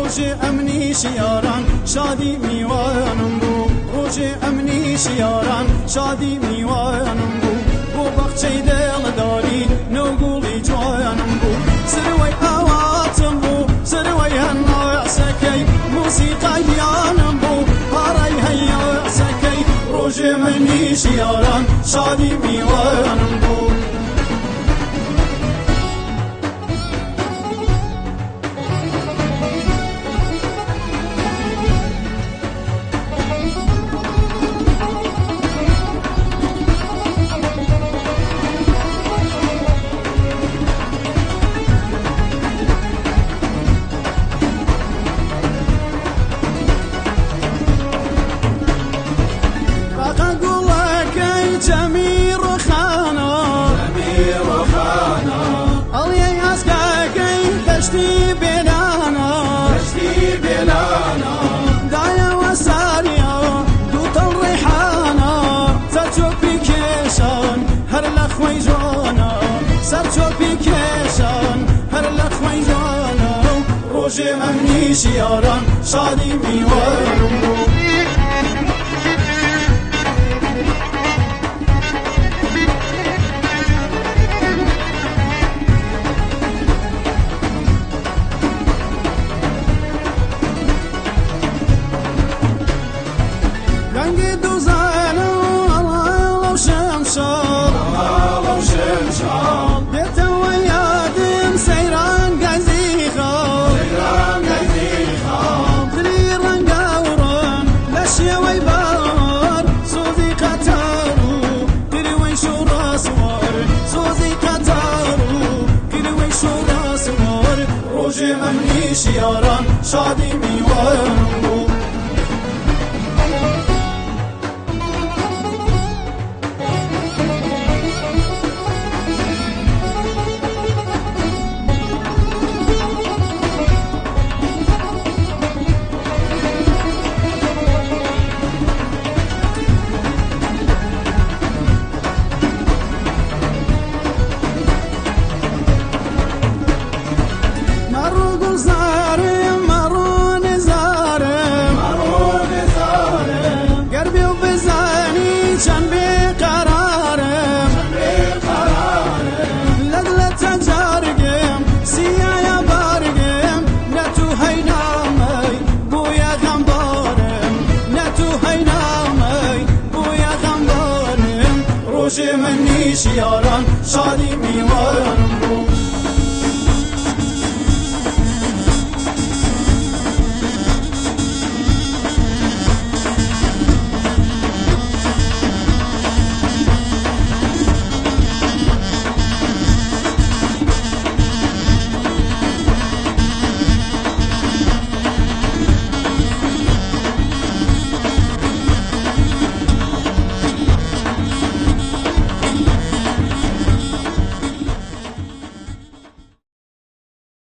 روز امنی شیاران شادی میوانم بو روز امنی شیاران شادی میوانم بو بو بخچه دل داری نوگولی جوانم بو سروی آواتم بو سروی هنو سکی موسیقیانم بو هاری هیا سکی روز امنی شیاران شادی میوانم بو جميل خانا ألي أسكاكي تشتي بلانا دايا وساريا دوت الريحانا سرچو بيكيشان هر لخوي جانا سرچو بيكيشان هر لخوي جانا روجي أمني شياران شادي ميوانو رنگ دوزانه الله شمشار دیتا و یادم سیران گزیخا دلی رنگ آوران لشی وی بار سوزی قطارو دلی وی شورا سوار سوزی قطارو دلی وی شورا سوار روز امنی شیاران شادی میوانم چند بیقرارم لگلت جارگم سیایا بارگم نتو هینامی بویا غمبارم نتو هینامی بویا غمبارم روش منی شیاران شادی